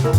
You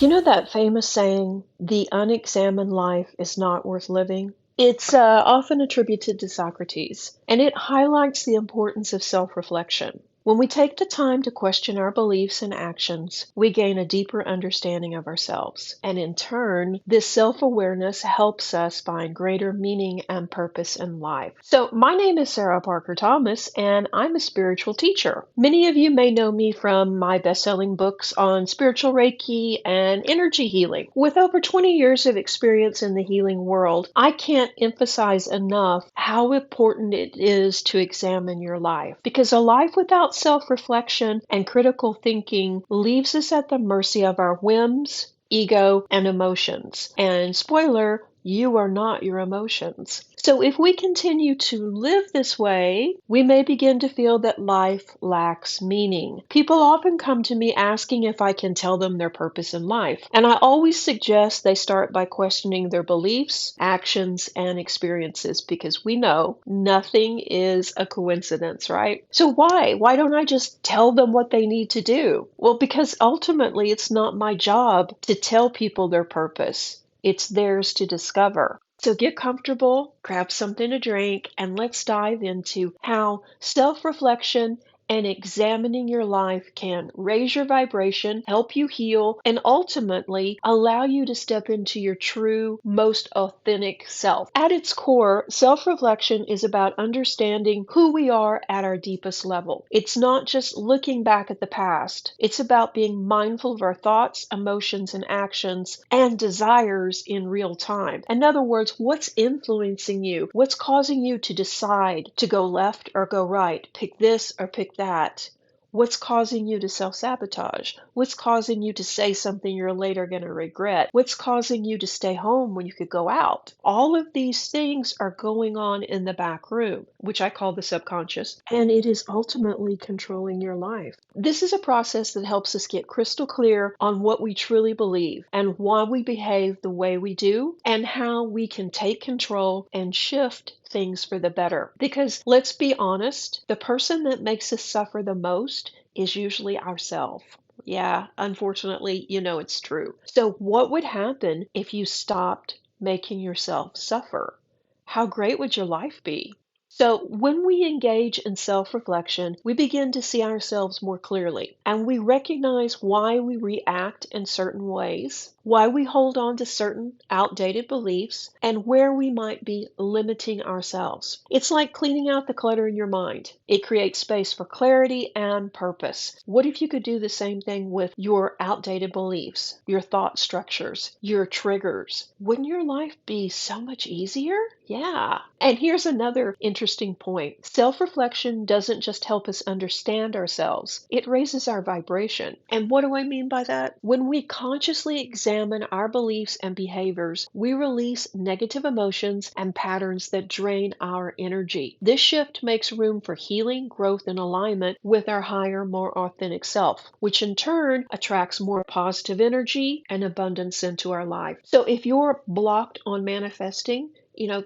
know that famous saying, the unexamined life is not worth living? It's often attributed to Socrates, and it highlights the importance of self reflection. When we take the time to question our beliefs and actions, we gain a deeper understanding of ourselves. And in turn, this self awareness helps us find greater meaning and purpose in life. So, my name is Sarah Parker Thomas, and I'm a spiritual teacher. Many of you may know me from my best selling books on spiritual Reiki and energy healing. With over 20 years of experience in the healing world, I can't emphasize enough how important it is to examine your life. Because a life without self reflection and critical thinking leaves us at the mercy of our whims, ego, and emotions. And spoiler, you are not your emotions. So if we continue to live this way, we may begin to feel that life lacks meaning. People often come to me asking if I can tell them their purpose in life. And I always suggest they start by questioning their beliefs, actions, and experiences because we know nothing is a coincidence, right? So why? Why don't I just tell them what they need to do? Well, because ultimately it's not my job to tell people their purpose. It's theirs to discover. So get comfortable, grab something to drink, and let's dive into how self reflection and examining your life can raise your vibration, help you heal, and ultimately allow you to step into your true, most authentic self. At its core, self reflection is about understanding who we are at our deepest level. It's not just looking back at the past, it's about being mindful of our thoughts, emotions, and actions and desires in real time. In other words, what's influencing you? What's causing you to decide to go left or go right? Pick this or pick that. What's causing you to self-sabotage? What's causing you to say something you're later going to regret? What's causing you to stay home when you could go out? All of these things are going on in the back room, which I call the subconscious, and it is ultimately controlling your life. This is a process that helps us get crystal clear on what we truly believe and why we behave the way we do and how we can take control and shift things for the better. Because let's be honest, the person that makes us suffer the most is usually ourselves. Yeah, unfortunately, it's true. So, what would happen if you stopped making yourself suffer? How great would your life be? So, when we engage in self reflection, we begin to see ourselves more clearly and we recognize why we react in certain ways, why we hold on to certain outdated beliefs, and where we might be limiting ourselves. It's like cleaning out the clutter in your mind. It creates space for clarity and purpose. What if you could do the same thing with your outdated beliefs, your thought structures, your triggers? Wouldn't your life be so much easier? Yeah. And here's another interesting point. Self-reflection doesn't just help us understand ourselves, it raises our vibration. And what do I mean by that? When we consciously examine our beliefs and behaviors, we release negative emotions and patterns that drain our energy. This shift makes room for healing, growth, and alignment with our higher, more authentic self, which in turn attracts more positive energy and abundance into our life. So if you're blocked on manifesting,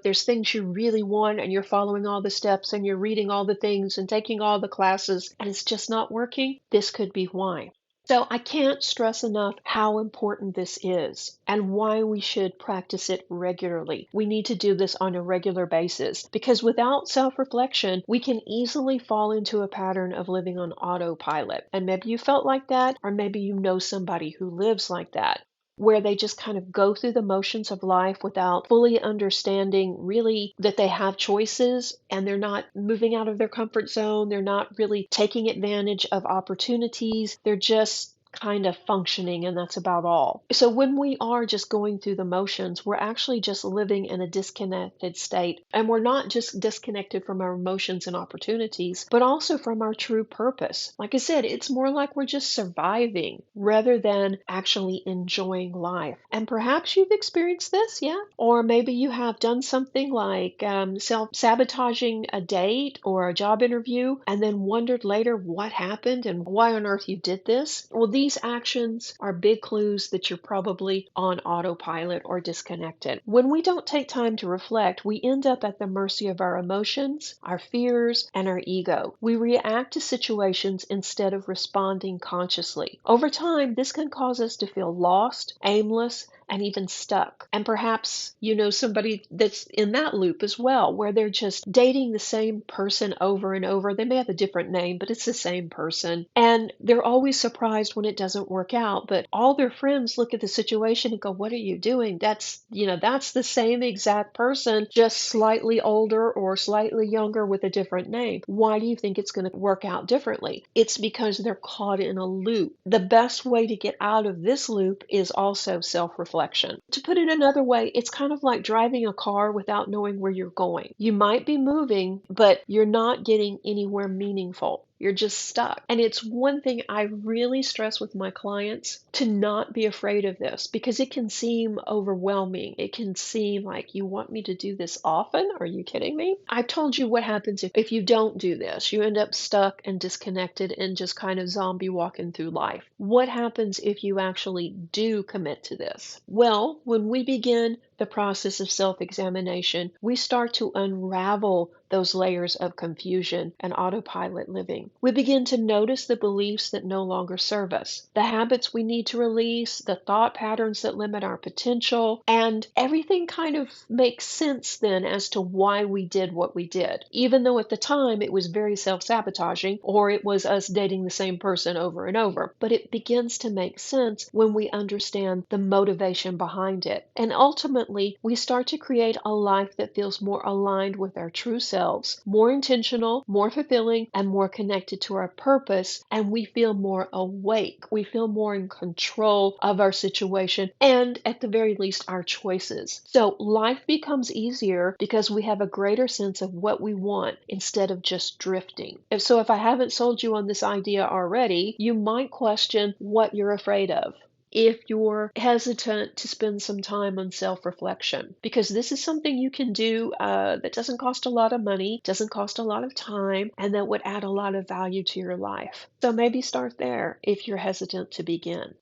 there's things you really want and you're following all the steps and you're reading all the things and taking all the classes and it's just not working, this could be why. So I can't stress enough how important this is and why we should practice it regularly. We need to do this on a regular basis because without self-reflection, we can easily fall into a pattern of living on autopilot. And maybe you felt like that, or maybe you know somebody who lives like that, where they just kind of go through the motions of life without fully understanding really that they have choices and they're not moving out of their comfort zone. They're not really taking advantage of opportunities. They're just kind of functioning, and that's about all. So when we are just going through the motions, we're actually just living in a disconnected state. And we're not just disconnected from our emotions and opportunities, but also from our true purpose. Like I said, it's more like we're just surviving rather than actually enjoying life. And perhaps you've experienced this, yeah? Or maybe you have done something like self-sabotaging a date or a job interview and then wondered later what happened and why on earth you did this. Well, These actions are big clues that you're probably on autopilot or disconnected. When we don't take time to reflect, we end up at the mercy of our emotions, our fears, and our ego. We react to situations instead of responding consciously. Over time, this can cause us to feel lost, aimless, and even stuck. And perhaps you know somebody that's in that loop as well, where they're just dating the same person over and over. They may have a different name, but it's the same person. And they're always surprised when it doesn't work out. But all their friends look at the situation and go, "What are you doing? That's the same exact person, just slightly older or slightly younger with a different name. Why do you think it's going to work out differently?" It's because they're caught in a loop. The best way to get out of this loop is also self-reflection. To put it another way, it's kind of like driving a car without knowing where you're going. You might be moving, but you're not getting anywhere meaningful. You're just stuck. And it's one thing I really stress with my clients to not be afraid of this because it can seem overwhelming. It can seem like, "You want me to do this often? Are you kidding me?" I've told you what happens if you don't do this. You end up stuck and disconnected and just kind of zombie walking through life. What happens if you actually do commit to this? Well, when we begin the process of self-examination, we start to unravel those layers of confusion and autopilot living. We begin to notice the beliefs that no longer serve us, the habits we need to release, the thought patterns that limit our potential, and everything kind of makes sense then as to why we did what we did, even though at the time it was very self-sabotaging or it was us dating the same person over and over. But it begins to make sense when we understand the motivation behind it. And ultimately, we start to create a life that feels more aligned with our true selves, more intentional, more fulfilling, and more connected to our purpose. And we feel more awake. We feel more in control of our situation and, at the very least, our choices. So life becomes easier because we have a greater sense of what we want instead of just drifting. If I haven't sold you on this idea already, you might question what you're afraid of if you're hesitant to spend some time on self-reflection, because this is something you can do that doesn't cost a lot of money, doesn't cost a lot of time, and that would add a lot of value to your life. So maybe start there if you're hesitant to begin.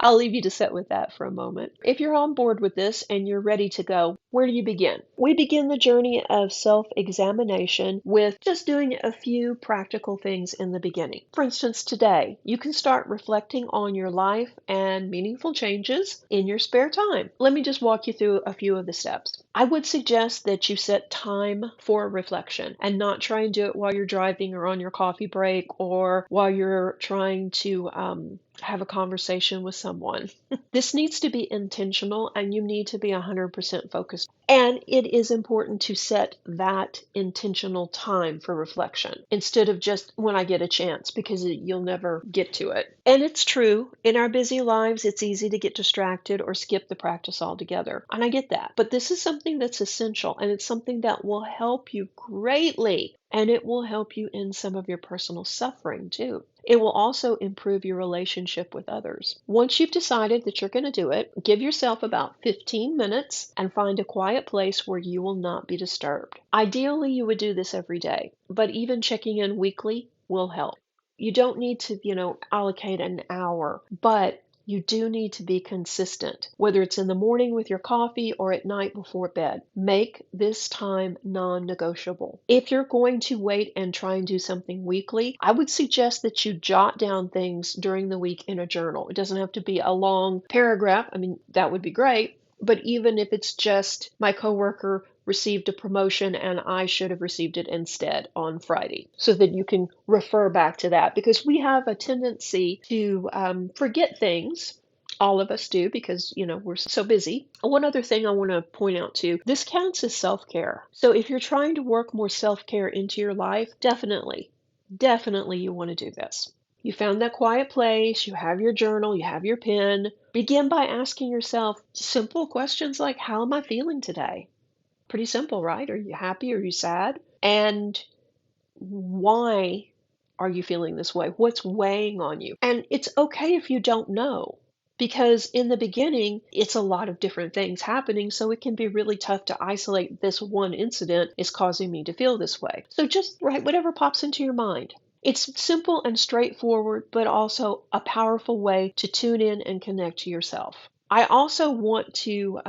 I'll leave you to sit with that for a moment. If you're on board with this and you're ready to go, where do you begin? We begin the journey of self-examination with just doing a few practical things in the beginning. For instance, today, you can start reflecting on your life and meaningful changes in your spare time. Let me just walk you through a few of the steps. I would suggest that you set time for reflection and not try and do it while you're driving or on your coffee break or while you're trying to have a conversation with someone. This needs to be intentional and you need to be 100% focused. And it is important to set that intentional time for reflection instead of just when I get a chance because you'll never get to it. And it's true, in our busy lives, it's easy to get distracted or skip the practice altogether. And I get that. But this is something that's essential and it's something that will help you greatly. And it will help you in some of your personal suffering too. It will also improve your relationship with others. Once you've decided that you're going to do it, give yourself about 15 minutes and find a quiet place where you will not be disturbed. Ideally, you would do this every day, but even checking in weekly will help. You don't need to, allocate an hour, but you do need to be consistent, whether it's in the morning with your coffee or at night before bed. Make this time non-negotiable. If you're going to wait and try and do something weekly, I would suggest that you jot down things during the week in a journal. It doesn't have to be a long paragraph. I mean, that would be great. But even if it's just my coworker received a promotion and I should have received it instead on Friday, so that you can refer back to that, because we have a tendency to forget things. All of us do because, we're so busy. One other thing I want to point out too, this counts as self-care. So if you're trying to work more self-care into your life, definitely you want to do this. You found that quiet place, you have your journal, you have your pen. Begin by asking yourself simple questions like, how am I feeling today? Pretty simple, right? Are you happy? Are you sad? And why are you feeling this way? What's weighing on you? And it's okay if you don't know, because in the beginning, it's a lot of different things happening. So it can be really tough to isolate this one incident is causing me to feel this way. So just write whatever pops into your mind. It's simple and straightforward, but also a powerful way to tune in and connect to yourself. I also want to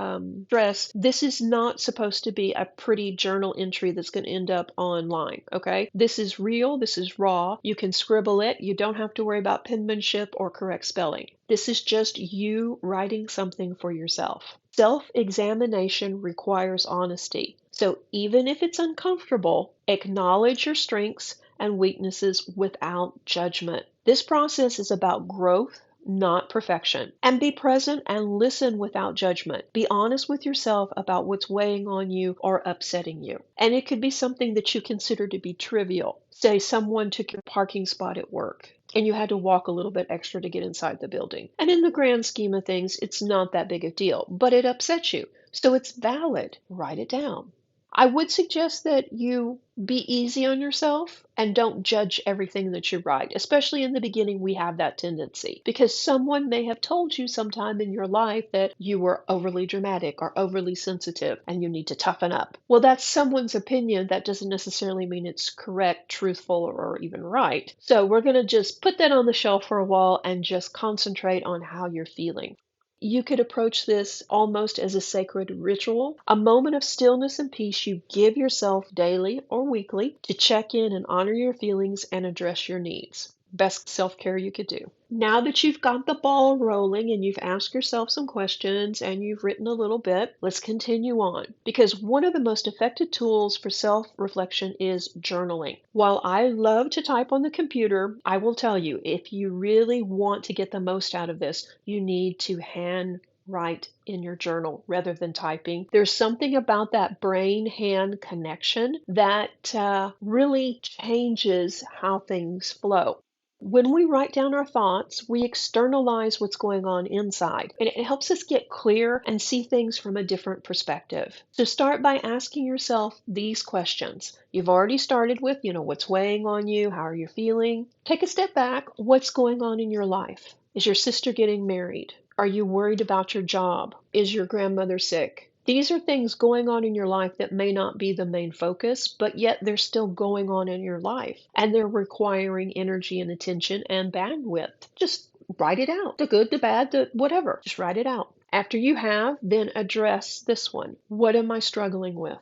stress this is not supposed to be a pretty journal entry that's going to end up online, okay? This is real, this is raw. You can scribble it, you don't have to worry about penmanship or correct spelling. This is just you writing something for yourself. Self-examination requires honesty. So even if it's uncomfortable, acknowledge your strengths and weaknesses without judgment. This process is about growth, not perfection. And be present and listen without judgment. Be honest with yourself about what's weighing on you or upsetting you. And it could be something that you consider to be trivial. Say someone took your parking spot at work and you had to walk a little bit extra to get inside the building. And in the grand scheme of things, it's not that big a deal, but it upsets you. So it's valid. Write it down. I would suggest that you be easy on yourself and don't judge everything that you write. Especially in the beginning, we have that tendency because someone may have told you sometime in your life that you were overly dramatic or overly sensitive and you need to toughen up. Well, that's someone's opinion. That doesn't necessarily mean it's correct, truthful, or even right. So we're going to just put that on the shelf for a while and just concentrate on how you're feeling. You could approach this almost as a sacred ritual, a moment of stillness and peace you give yourself daily or weekly to check in and honor your feelings and address your needs. Best self-care you could do. Now that you've got the ball rolling and you've asked yourself some questions and you've written a little bit, let's continue on. Because one of the most effective tools for self-reflection is journaling. While I love to type on the computer, I will tell you, if you really want to get the most out of this, you need to hand write in your journal rather than typing. There's something about that brain-hand connection that really changes how things flow. When we write down our thoughts, we externalize what's going on inside, and it helps us get clear and see things from a different perspective. So start by asking yourself these questions. You've already started with, what's weighing on you? How are you feeling? Take a step back. What's going on in your life? Is your sister getting married? Are you worried about your job? Is your grandmother sick? These are things going on in your life that may not be the main focus, but yet they're still going on in your life and they're requiring energy and attention and bandwidth. Just write it out. The good, the bad, the whatever. Just write it out. After you have, then address this one. What am I struggling with?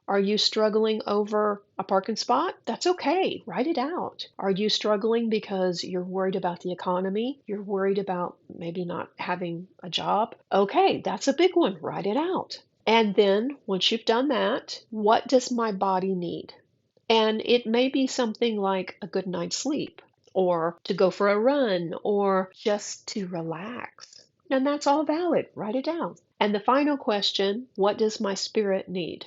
Are you struggling over a parking spot? That's okay. Write it out. Are you struggling because you're worried about the economy? You're worried about maybe not having a job? Okay, that's a big one. Write it out. And then once you've done that, what does my body need? And it may be something like a good night's sleep, or to go for a run, or just to relax. And that's all valid. Write it down. And the final question, what does my spirit need?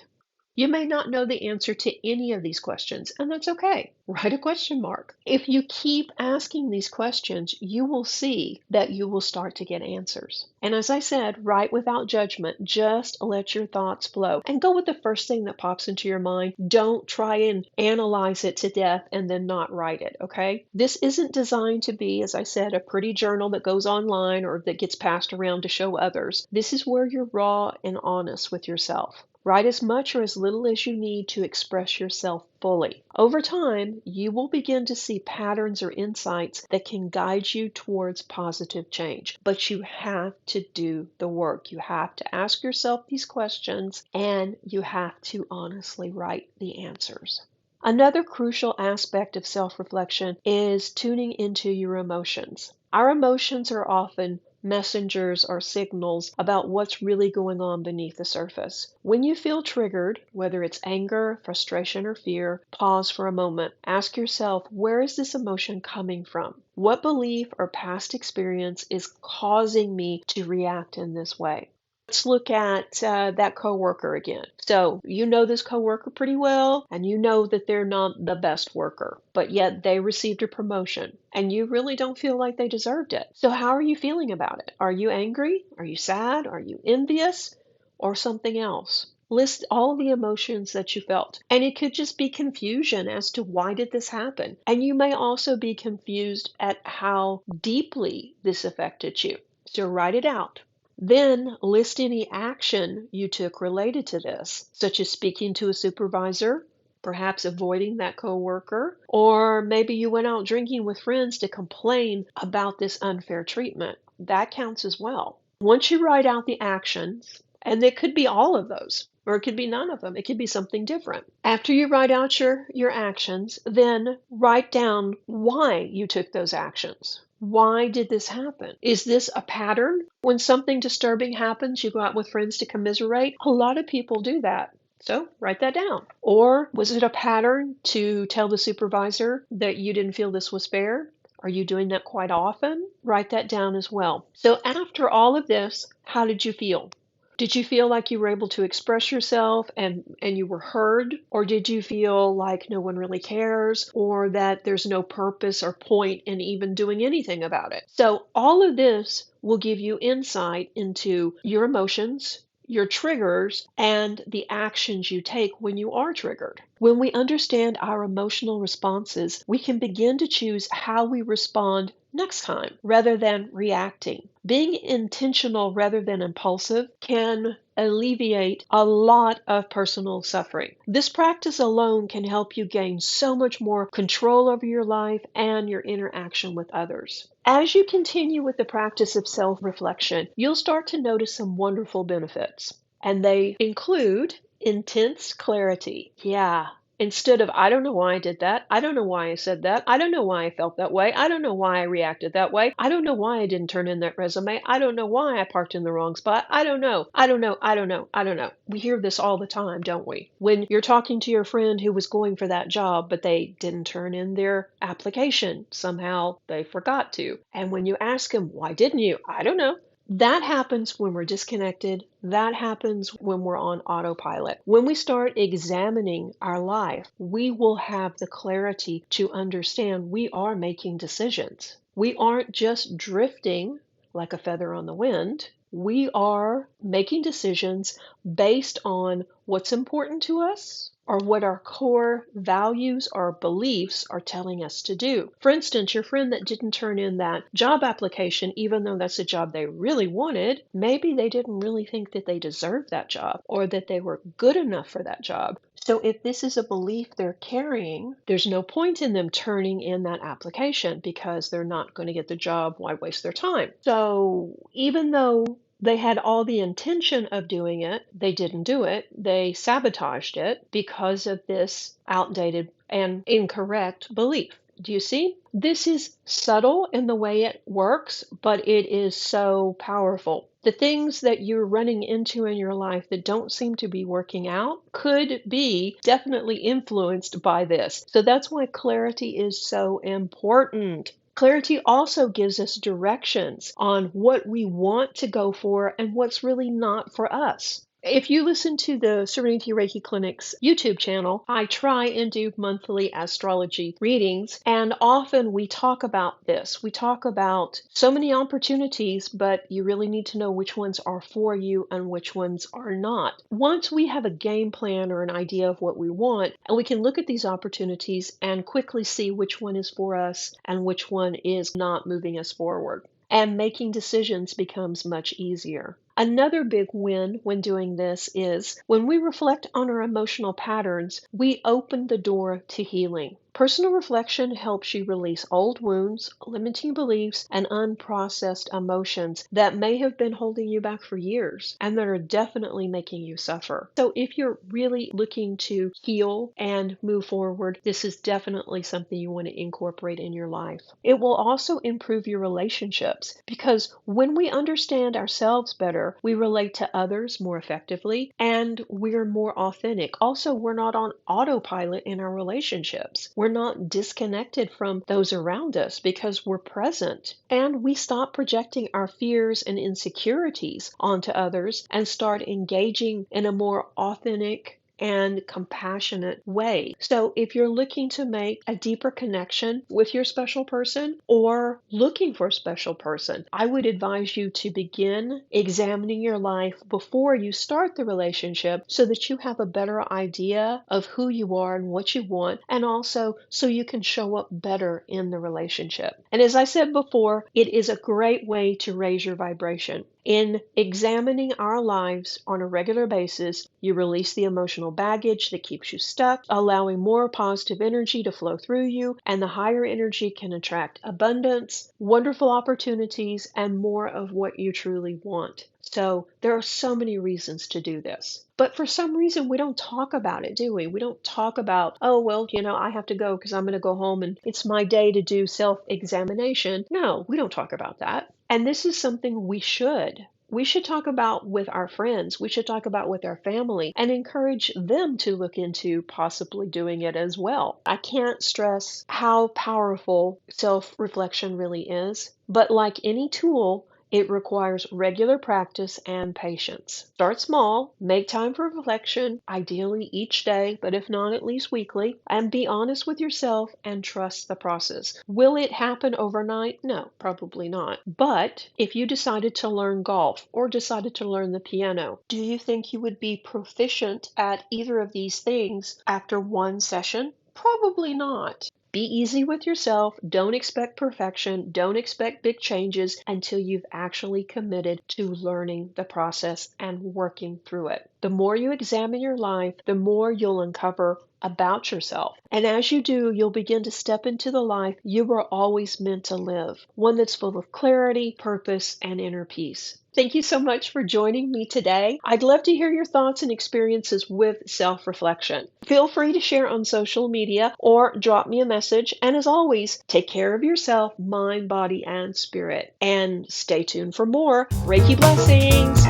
You may not know the answer to any of these questions, and that's okay. Write a question mark. If you keep asking these questions, you will see that you will start to get answers. And as I said, write without judgment. Just let your thoughts flow and go with the first thing that pops into your mind. Don't try and analyze it to death and then not write it, okay? This isn't designed to be, as I said, a pretty journal that goes online or that gets passed around to show others. This is where you're raw and honest with yourself. Write as much or as little as you need to express yourself fully. Over time, you will begin to see patterns or insights that can guide you towards positive change. But you have to do the work. You have to ask yourself these questions and you have to honestly write the answers. Another crucial aspect of self-reflection is tuning into your emotions. Our emotions are often messengers or signals about what's really going on beneath the surface. When you feel triggered, whether it's anger, frustration, or fear, pause for a moment. Ask yourself, where is this emotion coming from? What belief or past experience is causing me to react in this way? Let's look at that coworker again. So you know this coworker pretty well, and you know that they're not the best worker, but yet they received a promotion, and you really don't feel like they deserved it. So how are you feeling about it? Are you angry? Are you sad? Are you envious? Or something else? List all the emotions that you felt. And it could just be confusion as to why did this happen. And you may also be confused at how deeply this affected you. So write it out. Then list any action you took related to this, such as speaking to a supervisor, perhaps avoiding that coworker, or maybe you went out drinking with friends to complain about this unfair treatment. That counts as well. Once you write out the actions, and it could be all of those, or it could be none of them. It could be something different. After you write out your actions, then write down why you took those actions. Why did this happen? Is this a pattern? When something disturbing happens, you go out with friends to commiserate. A lot of people do that. So write that down. Or was it a pattern to tell the supervisor that you didn't feel this was fair? Are you doing that quite often? Write that down as well. So after all of this, how did you feel? Did you feel like you were able to express yourself and you were heard? Or did you feel like no one really cares or that there's no purpose or point in even doing anything about it? So all of this will give you insight into your emotions, your triggers, and the actions you take when you are triggered. When we understand our emotional responses, we can begin to choose how we respond next time rather than reacting. Being intentional rather than impulsive can alleviate a lot of personal suffering. This practice alone can help you gain so much more control over your life and your interaction with others. As you continue with the practice of self-reflection, you'll start to notice some wonderful benefits, and they include intense clarity. Yeah. Instead of, I don't know why I did that. I don't know why I said that. I don't know why I felt that way. I don't know why I reacted that way. I don't know why I didn't turn in that resume. I don't know why I parked in the wrong spot. I don't know. I don't know. I don't know. I don't know. We hear this all the time, don't we? When you're talking to your friend who was going for that job, but they didn't turn in their application. Somehow they forgot to. And when you ask them, why didn't you? I don't know. That happens when we're disconnected. That happens when we're on autopilot. When we start examining our life, we will have the clarity to understand we are making decisions. We aren't just drifting like a feather on the wind. We are making decisions based on what's important to us or what our core values or beliefs are telling us to do. For instance, your friend that didn't turn in that job application, even though that's a job they really wanted, maybe they didn't really think that they deserved that job or that they were good enough for that job. So if this is a belief they're carrying, there's no point in them turning in that application because they're not going to get the job. Why waste their time? So even though they had all the intention of doing it, they didn't do it. They sabotaged it because of this outdated and incorrect belief. Do you see? This is subtle in the way it works, but it is so powerful. The things that you're running into in your life that don't seem to be working out could be definitely influenced by this. So that's why clarity is so important. Clarity also gives us directions on what we want to go for and what's really not for us. If you listen to the Serenity Reiki Clinic's YouTube channel, I try and do monthly astrology readings, and often we talk about this. We talk about so many opportunities, but you really need to know which ones are for you and which ones are not. Once we have a game plan or an idea of what we want, and we can look at these opportunities and quickly see which one is for us and which one is not moving us forward. And making decisions becomes much easier. Another big win when doing this is when we reflect on our emotional patterns, we open the door to healing. Personal reflection helps you release old wounds, limiting beliefs, and unprocessed emotions that may have been holding you back for years and that are definitely making you suffer. So if you're really looking to heal and move forward, this is definitely something you want to incorporate in your life. It will also improve your relationships because when we understand ourselves better, we relate to others more effectively and we're more authentic. Also, we're not on autopilot in our relationships. We're not disconnected from those around us because we're present. And we stop projecting our fears and insecurities onto others and start engaging in a more authentic and compassionate way. So if you're looking to make a deeper connection with your special person or looking for a special person, I would advise you to begin examining your life before you start the relationship so that you have a better idea of who you are and what you want, and also so you can show up better in the relationship. And as I said before, it is a great way to raise your vibration. In examining our lives on a regular basis, you release the emotional emotional baggage that keeps you stuck, allowing more positive energy to flow through you, and the higher energy can attract abundance, wonderful opportunities, and more of what you truly want. So there are so many reasons to do this. But for some reason, we don't talk about it, do we? We don't talk about, oh, well, I have to go because I'm going to go home and it's my day to do self-examination. No, we don't talk about that. And this is something we should. We should talk about with our friends. We should talk about with our family and encourage them to look into possibly doing it as well. I can't stress how powerful self-reflection really is. But like any tool, it requires regular practice and patience. Start small, make time for reflection, ideally each day, but if not, at least weekly, and be honest with yourself and trust the process. Will it happen overnight? No, probably not. But if you decided to learn golf or decided to learn the piano, do you think you would be proficient at either of these things after one session? Probably not. Be easy with yourself. Don't expect perfection. Don't expect big changes until you've actually committed to learning the process and working through it. The more you examine your life, the more you'll uncover about yourself. And as you do, you'll begin to step into the life you were always meant to live, one that's full of clarity, purpose, and inner peace. Thank you so much for joining me today. I'd love to hear your thoughts and experiences with self-reflection. Feel free to share on social media or drop me a message. And as always, take care of yourself, mind, body, and spirit. And stay tuned for more Reiki blessings.